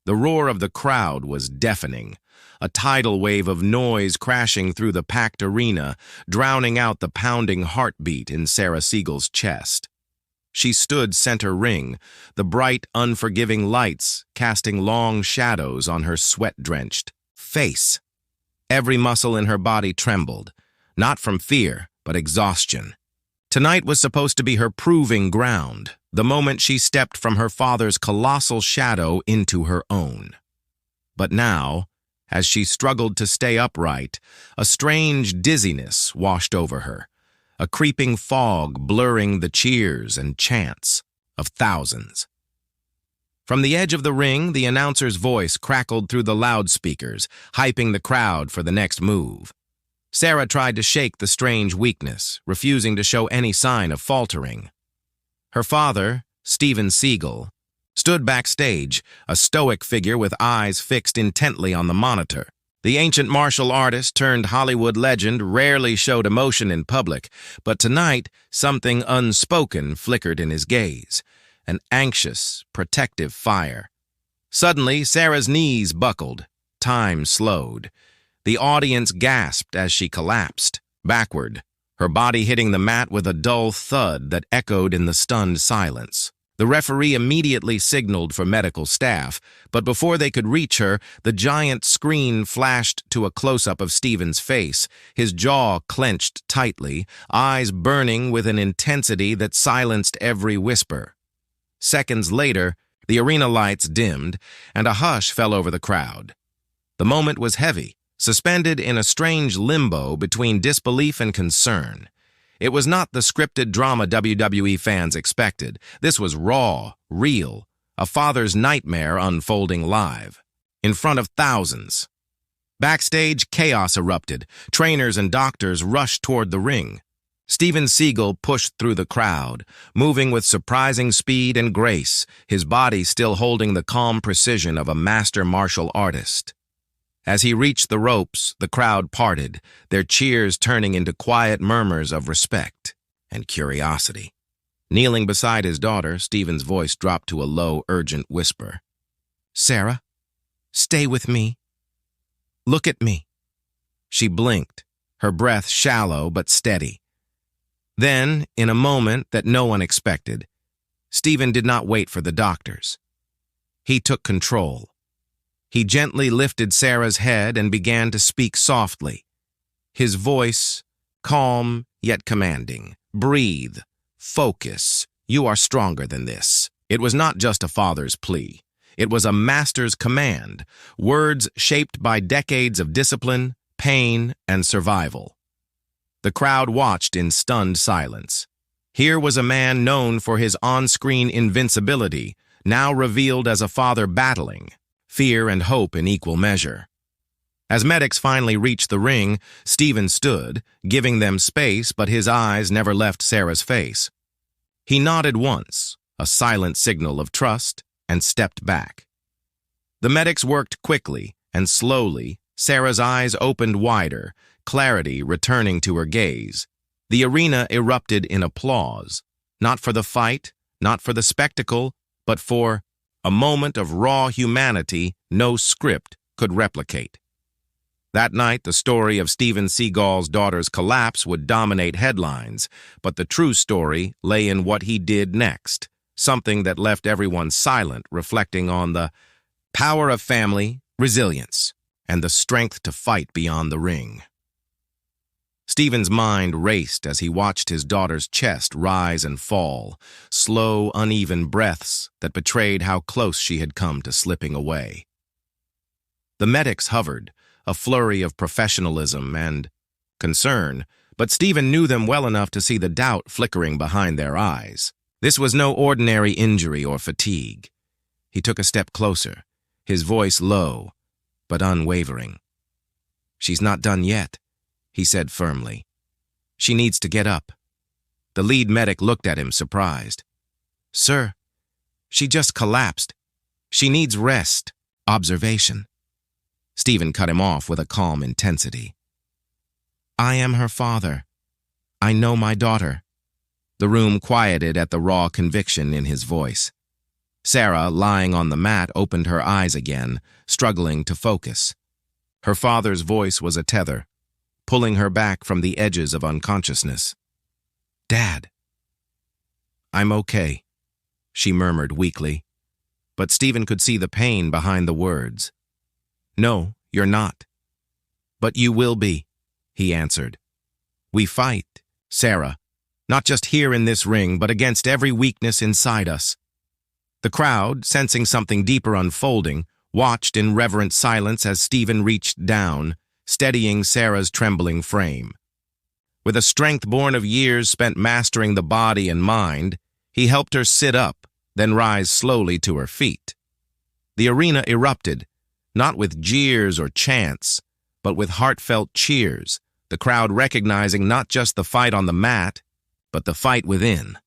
The roar of the crowd was deafening, a tidal wave of noise crashing through the packed arena, drowning out the pounding heartbeat in Sarah Seagal's chest. She stood center ring, the bright, unforgiving lights casting long shadows on her sweat-drenched face. Every muscle in her body trembled, not from fear, but exhaustion. Tonight was supposed to be her proving ground, the moment she stepped from her father's colossal shadow into her own. But now, as she struggled to stay upright, a strange dizziness washed over her, a creeping fog blurring the cheers and chants of thousands. From the edge of the ring, the announcer's voice crackled through the loudspeakers, hyping the crowd for the next move. Sarah tried to shake the strange weakness, refusing to show any sign of faltering. Her father, Steven Seagal, stood backstage, a stoic figure with eyes fixed intently on the monitor. The ancient martial artist turned Hollywood legend rarely showed emotion in public, but tonight something unspoken flickered in his gaze, an anxious, protective fire. Suddenly, Sarah's knees buckled. Time slowed. The audience gasped as she collapsed, backward, her body hitting the mat with a dull thud that echoed in the stunned silence. The referee immediately signaled for medical staff, but before they could reach her, the giant screen flashed to a close-up of Steven's face, his jaw clenched tightly, eyes burning with an intensity that silenced every whisper. Seconds later, the arena lights dimmed, and a hush fell over the crowd. The moment was heavy, suspended in a strange limbo between disbelief and concern. It was not the scripted drama WWE fans expected. This was raw, real, a father's nightmare unfolding live, in front of thousands. Backstage, chaos erupted. Trainers and doctors rushed toward the ring. Steven Seagal pushed through the crowd, moving with surprising speed and grace, his body still holding the calm precision of a master martial artist. As he reached the ropes, the crowd parted, their cheers turning into quiet murmurs of respect and curiosity. Kneeling beside his daughter, Steven's voice dropped to a low, urgent whisper. "Sarah, stay with me. Look at me." She blinked, her breath shallow but steady. Then, in a moment that no one expected, Steven did not wait for the doctors. He took control. He gently lifted Sarah's head and began to speak softly. His voice, calm yet commanding. "Breathe. Focus. You are stronger than this." It was not just a father's plea. It was a master's command, words shaped by decades of discipline, pain, and survival. The crowd watched in stunned silence. Here was a man known for his on-screen invincibility, now revealed as a father battling, fear and hope in equal measure. As medics finally reached the ring, Steven stood, giving them space, but his eyes never left Sarah's face. He nodded once, a silent signal of trust, and stepped back. The medics worked quickly, and slowly, Sarah's eyes opened wider, clarity returning to her gaze. The arena erupted in applause, not for the fight, not for the spectacle, but for a moment of raw humanity no script could replicate. That night, the story of Steven Seagal's daughter's collapse would dominate headlines, but the true story lay in what he did next, something that left everyone silent, reflecting on the power of family, resilience, and the strength to fight beyond the ring. Steven's mind raced as he watched his daughter's chest rise and fall, slow, uneven breaths that betrayed how close she had come to slipping away. The medics hovered, a flurry of professionalism and concern, but Steven knew them well enough to see the doubt flickering behind their eyes. This was no ordinary injury or fatigue. He took a step closer, his voice low, but unwavering. "She's not done yet," he said firmly. "She needs to get up." The lead medic looked at him, surprised. "Sir, she just collapsed. She needs rest, observation." Steven cut him off with a calm intensity. "I am her father. I know my daughter." The room quieted at the raw conviction in his voice. Sarah, lying on the mat, opened her eyes again, struggling to focus. Her father's voice was a tether, pulling her back from the edges of unconsciousness. "Dad." "I'm okay," she murmured weakly, but Steven could see the pain behind the words. "No, you're not." "But you will be," he answered. "We fight, Sarah, not just here in this ring, but against every weakness inside us." The crowd, sensing something deeper unfolding, watched in reverent silence as Steven reached down, steadying Sarah's trembling frame. With a strength born of years spent mastering the body and mind, he helped her sit up, then rise slowly to her feet. The arena erupted, not with jeers or chants, but with heartfelt cheers, the crowd recognizing not just the fight on the mat, but the fight within.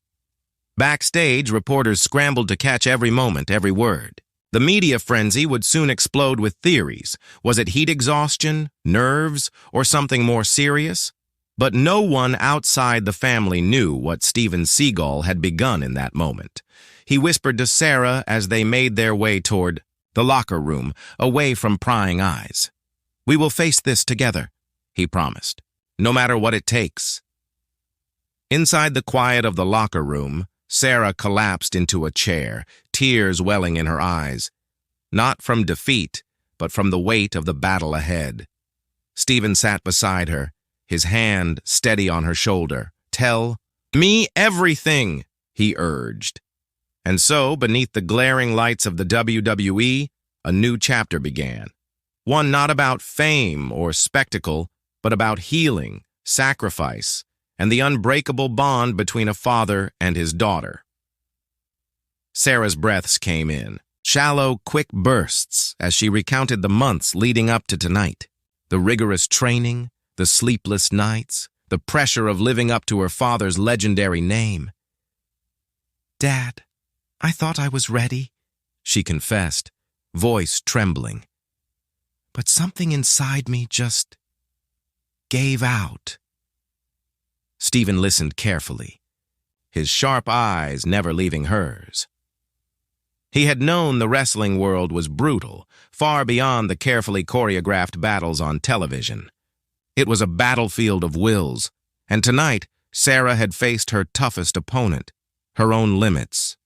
Backstage, reporters scrambled to catch every moment, every word. The media frenzy would soon explode with theories. Was it heat exhaustion, nerves, or something more serious? But no one outside the family knew what Steven Seagal had begun in that moment. He whispered to Sarah as they made their way toward the locker room, away from prying eyes. "We will face this together," he promised, "no matter what it takes." Inside the quiet of the locker room, Sarah collapsed into a chair, tears welling in her eyes, not from defeat, but from the weight of the battle ahead. Steven sat beside her, his hand steady on her shoulder. "Tell me everything," he urged. And so, beneath the glaring lights of the WWE, a new chapter began. One not about fame or spectacle, but about healing, sacrifice, and the unbreakable bond between a father and his daughter. Sarah's breaths came in, shallow, quick bursts, as she recounted the months leading up to tonight. The rigorous training, the sleepless nights, the pressure of living up to her father's legendary name. "Dad, I thought I was ready," she confessed, voice trembling. "But something inside me just gave out." Steven listened carefully, his sharp eyes never leaving hers. He had known the wrestling world was brutal, far beyond the carefully choreographed battles on television. It was a battlefield of wills, and tonight Sarah had faced her toughest opponent, her own limits.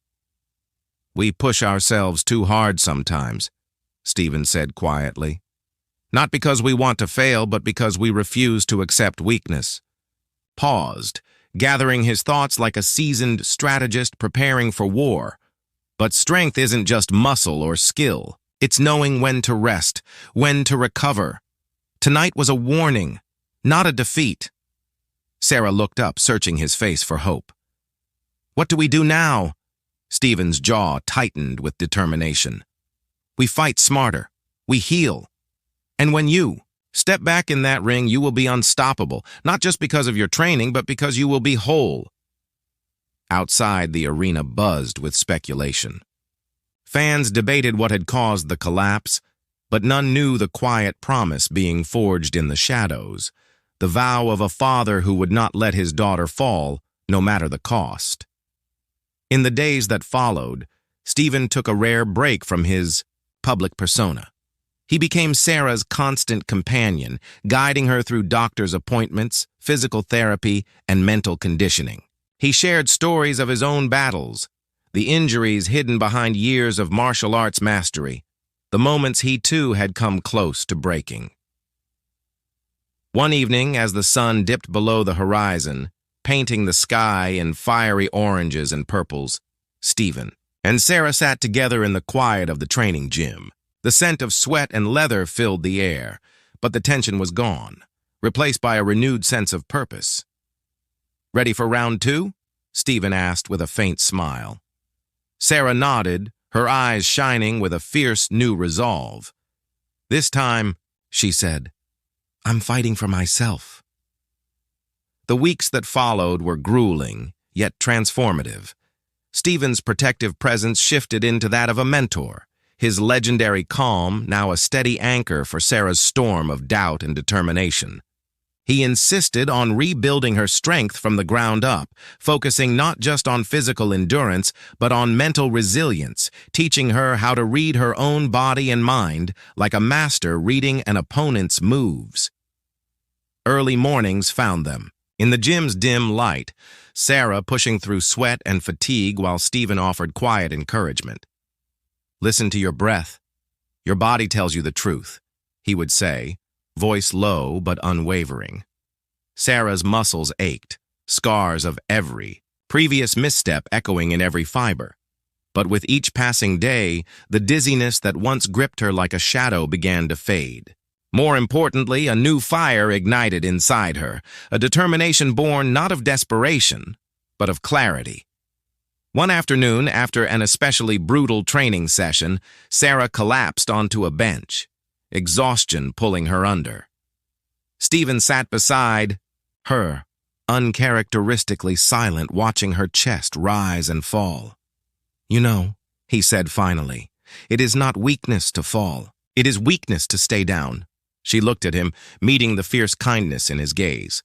"We push ourselves too hard sometimes," Steven said quietly. "Not because we want to fail, but because we refuse to accept weakness." Paused, gathering his thoughts like a seasoned strategist preparing for war. But strength isn't just muscle or skill. It's knowing when to rest, when to recover. Tonight was a warning, not a defeat. Sarah looked up, searching his face for hope. "What do we do now?" Steven's jaw tightened with determination. "We fight smarter. We heal. And when you step back in that ring, you will be unstoppable, not just because of your training, but because you will be whole." Outside, the arena buzzed with speculation. Fans debated what had caused the collapse, but none knew the quiet promise being forged in the shadows, the vow of a father who would not let his daughter fall, no matter the cost. In the days that followed, Steven took a rare break from his public persona. He became Sarah's constant companion, guiding her through doctor's appointments, physical therapy, and mental conditioning. He shared stories of his own battles, the injuries hidden behind years of martial arts mastery, the moments he too had come close to breaking. One evening, as the sun dipped below the horizon, painting the sky in fiery oranges and purples, Steven and Sarah sat together in the quiet of the training gym. The scent of sweat and leather filled the air, but the tension was gone, replaced by a renewed sense of purpose. "Ready for round 2? Steven asked with a faint smile. Sarah nodded, her eyes shining with a fierce new resolve. "This time," she said, "I'm fighting for myself." The weeks that followed were grueling, yet transformative. Steven's protective presence shifted into that of a mentor, his legendary calm now a steady anchor for Sarah's storm of doubt and determination. He insisted on rebuilding her strength from the ground up, focusing not just on physical endurance, but on mental resilience, teaching her how to read her own body and mind like a master reading an opponent's moves. Early mornings found them. In the gym's dim light, Sarah pushing through sweat and fatigue while Steven offered quiet encouragement. "Listen to your breath. Your body tells you the truth," he would say, voice low but unwavering. Sarah's muscles ached, scars of every previous misstep echoing in every fiber. But with each passing day, the dizziness that once gripped her like a shadow began to fade. More importantly, a new fire ignited inside her, a determination born not of desperation, but of clarity. One afternoon, after an especially brutal training session, Sarah collapsed onto a bench, exhaustion pulling her under. Steven sat beside her, uncharacteristically silent, watching her chest rise and fall. "You know," he said finally, "it is not weakness to fall. It is weakness to stay down." She looked at him, meeting the fierce kindness in his gaze.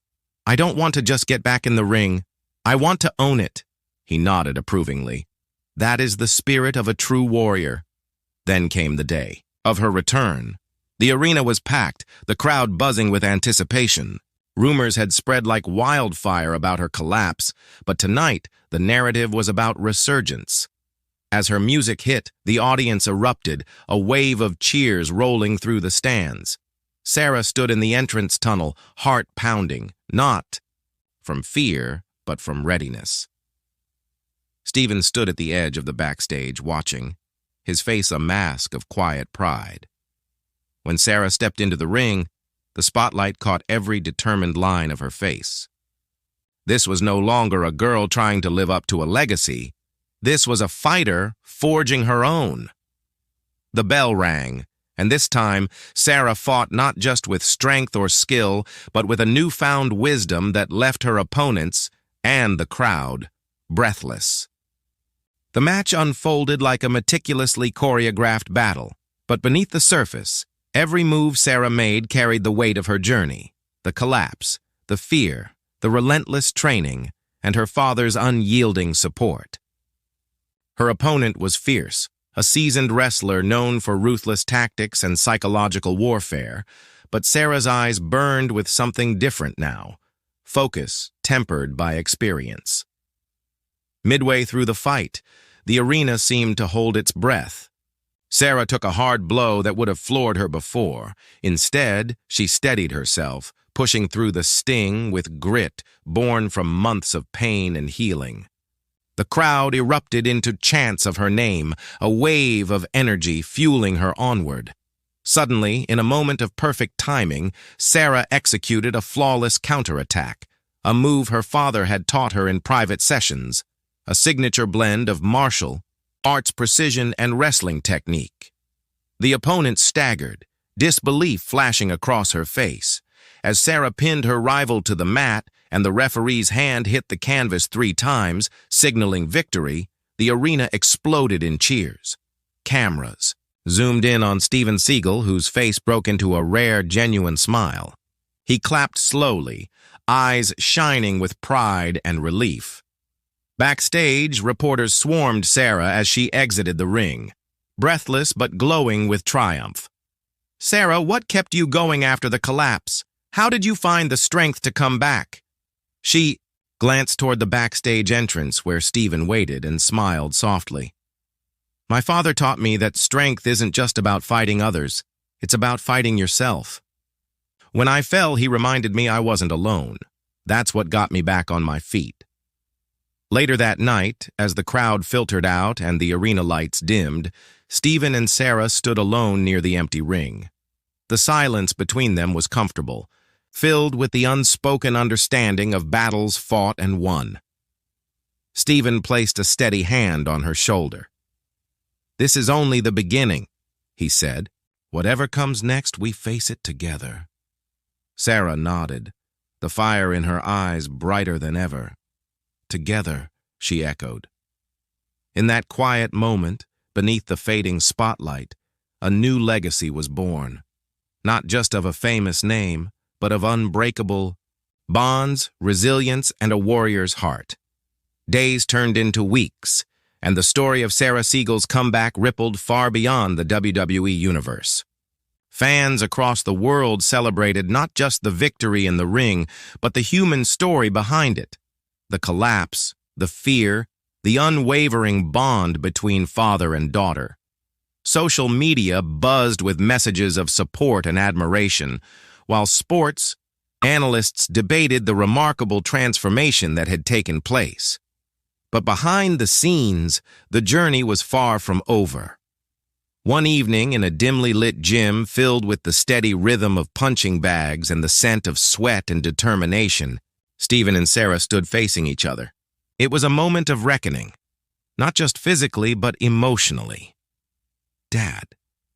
"I don't want to just get back in the ring. I want to own it." He nodded approvingly. "That is the spirit of a true warrior." Then came the day of her return. The arena was packed, the crowd buzzing with anticipation. Rumors had spread like wildfire about her collapse, but tonight the narrative was about resurgence. As her music hit, the audience erupted, a wave of cheers rolling through the stands. Sarah stood in the entrance tunnel, heart pounding, not from fear, but from readiness. Steven stood at the edge of the backstage, watching, his face a mask of quiet pride. When Sarah stepped into the ring, the spotlight caught every determined line of her face. This was no longer a girl trying to live up to a legacy. This was a fighter forging her own. The bell rang, and this time Sarah fought not just with strength or skill, but with a newfound wisdom that left her opponents and the crowd breathless. The match unfolded like a meticulously choreographed battle, but beneath the surface, every move Sarah made carried the weight of her journey, the collapse, the fear, the relentless training, and her father's unyielding support. Her opponent was fierce, a seasoned wrestler known for ruthless tactics and psychological warfare, but Sarah's eyes burned with something different now, focus tempered by experience. Midway through the fight, the arena seemed to hold its breath. Sarah took a hard blow that would have floored her before. Instead, she steadied herself, pushing through the sting with grit born from months of pain and healing. The crowd erupted into chants of her name, a wave of energy fueling her onward. Suddenly, in a moment of perfect timing, Sarah executed a flawless counterattack, a move her father had taught her in private sessions, a signature blend of martial arts precision and wrestling technique. The opponent staggered, disbelief flashing across her face. As Sarah pinned her rival to the mat and the referee's hand hit the canvas 3 times, signaling victory, the arena exploded in cheers. Cameras zoomed in on Steven Seagal, whose face broke into a rare, genuine smile. He clapped slowly, eyes shining with pride and relief. Backstage, reporters swarmed Sarah as she exited the ring, breathless but glowing with triumph. "Sarah, what kept you going after the collapse? How did you find the strength to come back?" She glanced toward the backstage entrance where Steven waited and smiled softly. "My father taught me that strength isn't just about fighting others, it's about fighting yourself. When I fell, he reminded me I wasn't alone. That's what got me back on my feet." Later that night, as the crowd filtered out and the arena lights dimmed, Steven and Sarah stood alone near the empty ring. The silence between them was comfortable, filled with the unspoken understanding of battles fought and won. Steven placed a steady hand on her shoulder. "This is only the beginning," he said. "Whatever comes next, we face it together." Sarah nodded, the fire in her eyes brighter than ever. "Together," she echoed. In that quiet moment, beneath the fading spotlight, a new legacy was born, not just of a famous name, but of unbreakable bonds, resilience, and a warrior's heart. Days turned into weeks, and the story of Sarah Seagal's comeback rippled far beyond the WWE universe. Fans across the world celebrated not just the victory in the ring, but the human story behind it. The collapse, the fear, the unwavering bond between father and daughter. Social media buzzed with messages of support and admiration, while sports analysts debated the remarkable transformation that had taken place. But behind the scenes, the journey was far from over. One evening in a dimly lit gym filled with the steady rhythm of punching bags and the scent of sweat and determination, Steven and Sarah stood facing each other. It was a moment of reckoning, not just physically, but emotionally. "Dad,"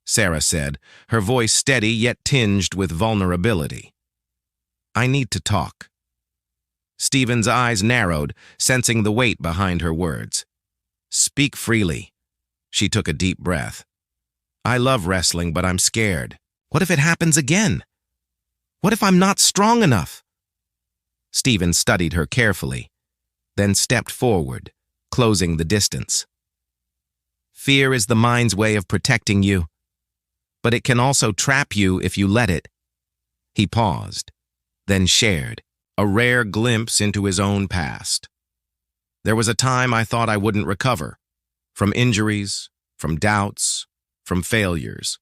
Sarah said, her voice steady yet tinged with vulnerability. "I need to talk." Steven's eyes narrowed, sensing the weight behind her words. "Speak freely." She took a deep breath. "I love wrestling, but I'm scared. What if it happens again? What if I'm not strong enough?" Steven studied her carefully, then stepped forward, closing the distance. "Fear is the mind's way of protecting you, but it can also trap you if you let it." He paused, then shared, a rare glimpse into his own past. "There was a time I thought I wouldn't recover, from injuries, from doubts, from failures.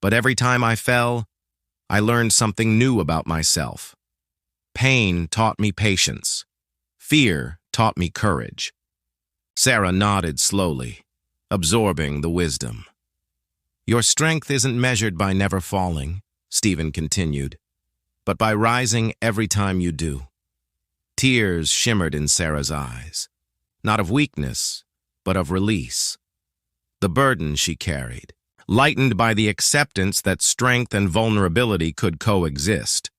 But every time I fell, I learned something new about myself. Pain taught me patience. Fear taught me courage." Sarah nodded slowly, absorbing the wisdom. "Your strength isn't measured by never falling," Steven continued, "but by rising every time you do." Tears shimmered in Sarah's eyes, not of weakness, but of release. The burden she carried, lightened by the acceptance that strength and vulnerability could coexist.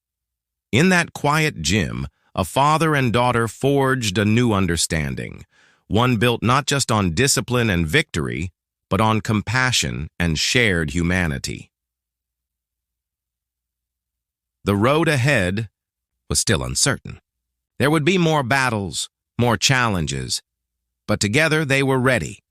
In that quiet gym, a father and daughter forged a new understanding, one built not just on discipline and victory, but on compassion and shared humanity. The road ahead was still uncertain. There would be more battles, more challenges, but together they were ready.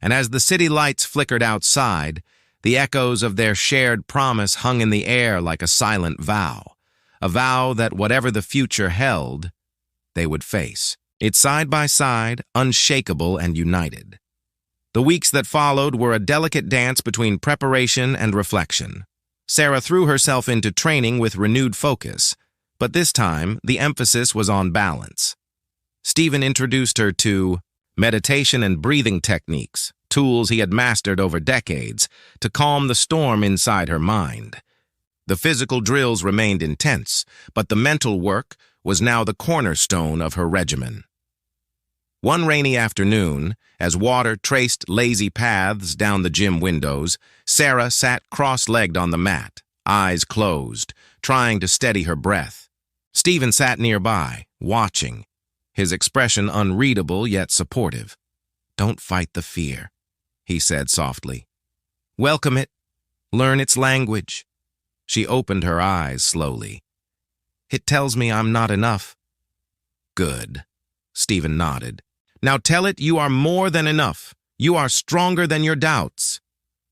And as the city lights flickered outside, the echoes of their shared promise hung in the air like a silent vow, a vow that whatever the future held, they would face it side by side, unshakable and united. The weeks that followed were a delicate dance between preparation and reflection. Sarah threw herself into training with renewed focus, but this time the emphasis was on balance. Steven introduced her to meditation and breathing techniques, tools he had mastered over decades, to calm the storm inside her mind. The physical drills remained intense, but the mental work was now the cornerstone of her regimen. One rainy afternoon, as water traced lazy paths down the gym windows, Sarah sat cross-legged on the mat, eyes closed, trying to steady her breath. Steven sat nearby, watching, his expression unreadable yet supportive. "Don't fight the fear," he said softly. "Welcome it. Learn its language." She opened her eyes slowly. "It tells me I'm not enough." "Good," Steven nodded. "Now tell it you are more than enough. You are stronger than your doubts."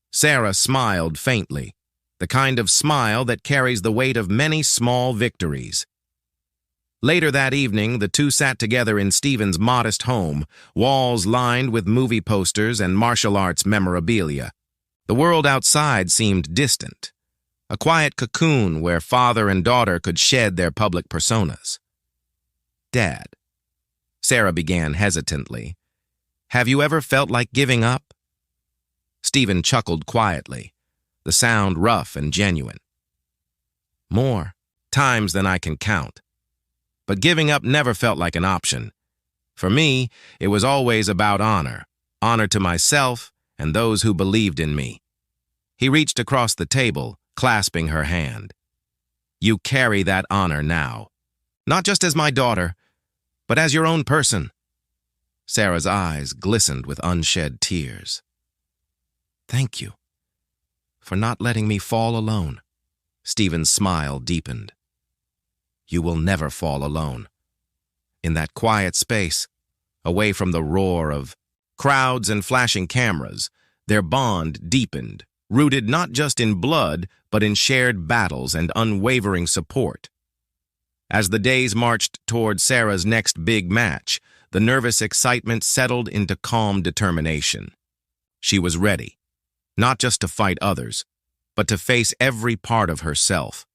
Sarah smiled faintly, the kind of smile that carries the weight of many small victories. Later that evening, the two sat together in Steven's modest home, walls lined with movie posters and martial arts memorabilia. The world outside seemed distant, a quiet cocoon where father and daughter could shed their public personas. "Dad," Sarah began hesitantly, "have you ever felt like giving up?" Steven chuckled quietly, the sound rough and genuine. "More times than I can count. But giving up never felt like an option. For me, it was always about honor, honor to myself and those who believed in me." He reached across the table, clasping her hand. "You carry that honor now, not just as my daughter, but as your own person." Sarah's eyes glistened with unshed tears. "Thank you for not letting me fall alone." Steven's smile deepened. You will never fall alone. In that quiet space, away from the roar of crowds and flashing cameras, their bond deepened, rooted not just in blood, but in shared battles and unwavering support. As the days marched toward Sarah's next big match, the nervous excitement settled into calm determination. She was ready, not just to fight others, but to face every part of herself.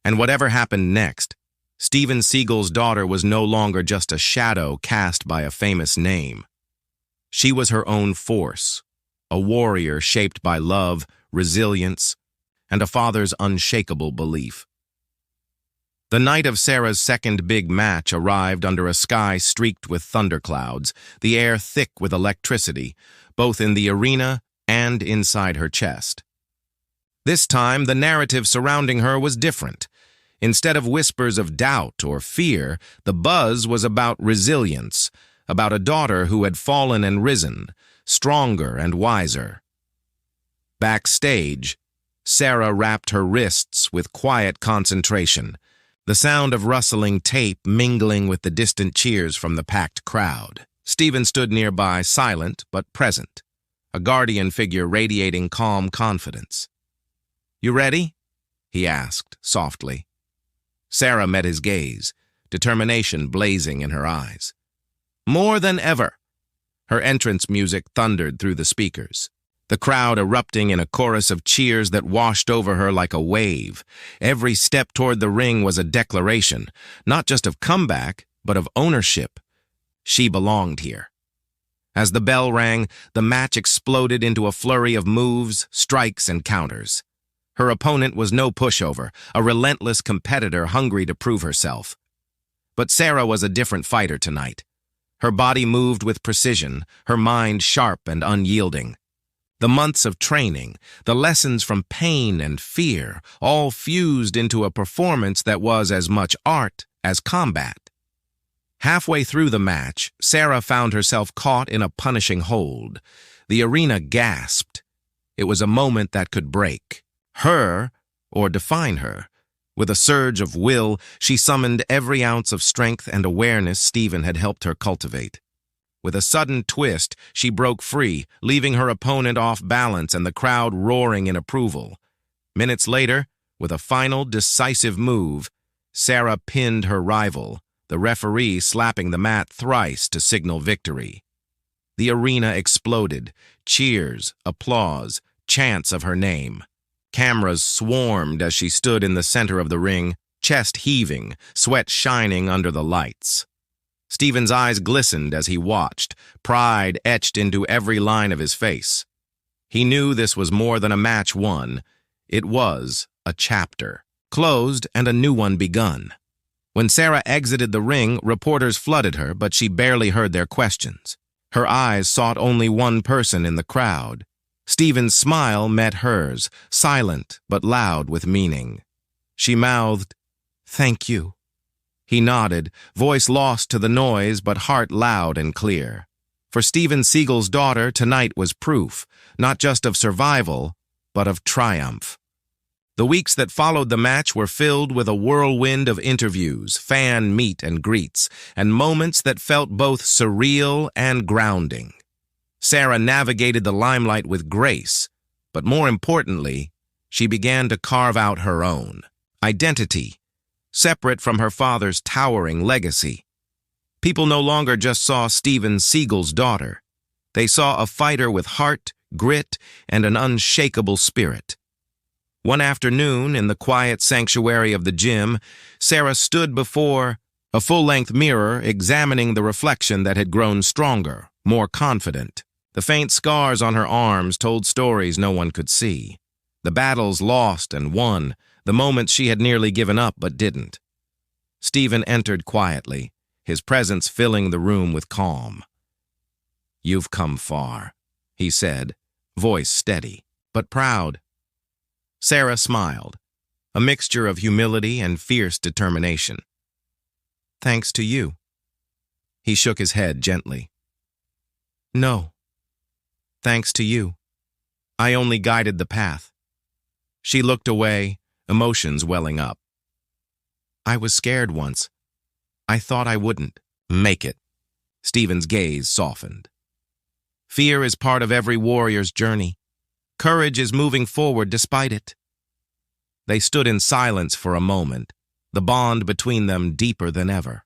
And whatever happened next, Steven Seagal's daughter was no longer just a shadow cast by a famous name. She was her own force, a warrior shaped by love, resilience, and a father's unshakable belief. The night of Sarah's second big match arrived under a sky streaked with thunderclouds, the air thick with electricity, both in the arena and inside her chest. This time, the narrative surrounding her was different. Instead of whispers of doubt or fear, the buzz was about resilience, about a daughter who had fallen and risen, stronger and wiser. Backstage, Sarah wrapped her wrists with quiet concentration, the sound of rustling tape mingling with the distant cheers from the packed crowd. Steven stood nearby, silent but present, a guardian figure radiating calm confidence. "You ready?" he asked, softly. Sarah met his gaze, determination blazing in her eyes. "More than ever." Her entrance music thundered through the speakers, the crowd erupting in a chorus of cheers that washed over her like a wave. Every step toward the ring was a declaration, not just of comeback, but of ownership. She belonged here. As the bell rang, the match exploded into a flurry of moves, strikes, and counters. Her opponent was no pushover, a relentless competitor hungry to prove herself. But Sarah was a different fighter tonight. Her body moved with precision, her mind sharp and unyielding. The months of training, the lessons from pain and fear, all fused into a performance that was as much art as combat. Halfway through the match, Sarah found herself caught in a punishing hold. The arena gasped. It was a moment that could break her or define her. With a surge of will, she summoned every ounce of strength and awareness Steven had helped her cultivate. With a sudden twist, she broke free, leaving her opponent off balance and the crowd roaring in approval. Minutes later, with a final decisive move, Sarah pinned her rival, the referee slapping the mat thrice to signal victory. The arena exploded, cheers, applause, chants of her name. Cameras swarmed as she stood in the center of the ring, chest heaving, sweat shining under the lights. Steven's eyes glistened as he watched, pride etched into every line of his face. He knew this was more than a match won. It was a chapter, closed and a new one begun. When Sarah exited the ring, reporters flooded her, but she barely heard their questions. Her eyes sought only one person in the crowd. Steven's smile met hers, silent but loud with meaning. She mouthed, "Thank you." He nodded, voice lost to the noise but heart loud and clear. For Steven Seagal's daughter, tonight was proof, not just of survival, but of triumph. The weeks that followed the match were filled with a whirlwind of interviews, fan meet and greets, and moments that felt both surreal and grounding. Sarah navigated the limelight with grace, but more importantly, she began to carve out her own identity, separate from her father's towering legacy. People no longer just saw Steven Seagal's daughter. They saw a fighter with heart, grit, and an unshakable spirit. One afternoon, in the quiet sanctuary of the gym, Sarah stood before a full-length mirror examining the reflection that had grown stronger, more confident. The faint scars on her arms told stories no one could see. The battles lost and won, the moments she had nearly given up but didn't. Steven entered quietly, his presence filling the room with calm. "You've come far," he said, voice steady, but proud. Sarah smiled, a mixture of humility and fierce determination. "Thanks to you." He shook his head gently. "No. Thanks to you. I only guided the path." She looked away, emotions welling up. I was scared once. I thought I wouldn't make it. Steven's gaze softened. Fear is part of every warrior's journey. Courage is moving forward despite it. They stood in silence for a moment, the bond between them deeper than ever.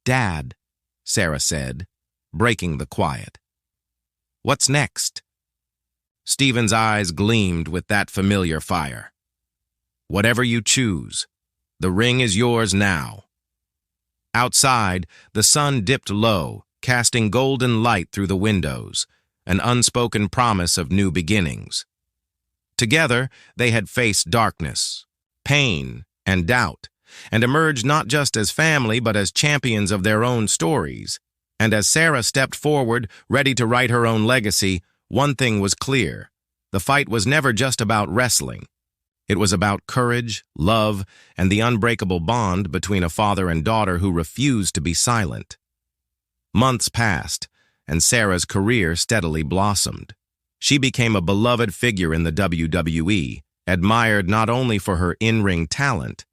"Dad," Sarah said, breaking the quiet. "What's next?" Steven's eyes gleamed with that familiar fire. "Whatever you choose, the ring is yours now." Outside, the sun dipped low, casting golden light through the windows, an unspoken promise of new beginnings. Together, they had faced darkness, pain, and doubt, and emerged not just as family but as champions of their own stories. And as Sarah stepped forward, ready to write her own legacy, one thing was clear. The fight was never just about wrestling. It was about courage, love, and the unbreakable bond between a father and daughter who refused to be silent. Months passed, and Sarah's career steadily blossomed. She became a beloved figure in the WWE, admired not only for her in-ring talent,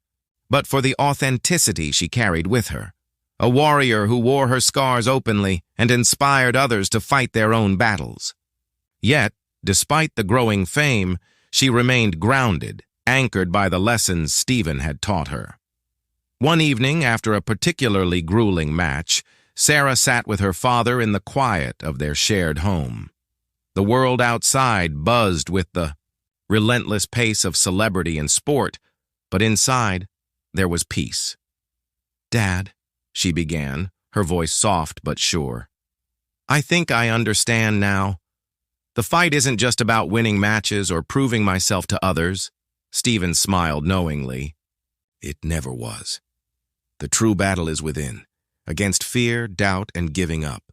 but for the authenticity she carried with her. A warrior who wore her scars openly and inspired others to fight their own battles. Yet, despite the growing fame, she remained grounded, anchored by the lessons Steven had taught her. One evening, after a particularly grueling match, Sarah sat with her father in the quiet of their shared home. The world outside buzzed with the relentless pace of celebrity and sport, but inside, there was peace. "Dad," she began, her voice soft but sure, "I think I understand now. The fight isn't just about winning matches or proving myself to others." Steven smiled knowingly. "It never was. The true battle is within, against fear, doubt, and giving up."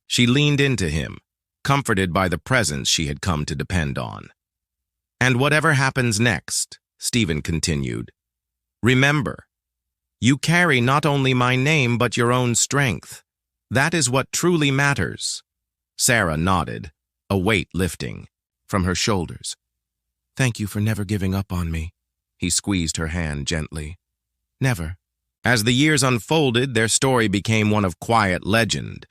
She leaned into him, comforted by the presence she had come to depend on. "And whatever happens next," Steven continued, "remember, you carry not only my name but your own strength. That is what truly matters." Sarah nodded, a weight lifting from her shoulders. "Thank you for never giving up on me." He squeezed her hand gently. "Never." As the years unfolded, their story became one of quiet legend,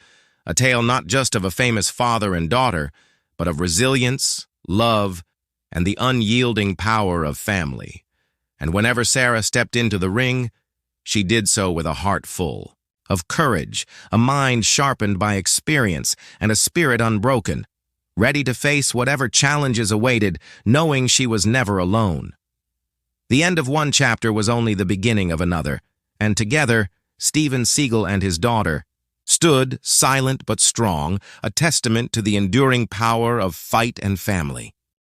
a tale not just of a famous father and daughter, but of resilience, love, and the unyielding power of family. And whenever Sarah stepped into the ring, she did so with a heart full of courage, a mind sharpened by experience, and a spirit unbroken, ready to face whatever challenges awaited, knowing she was never alone. The end of one chapter was only the beginning of another, and together, Steven Seagal and his daughter stood, silent but strong, a testament to the enduring power of fight and family.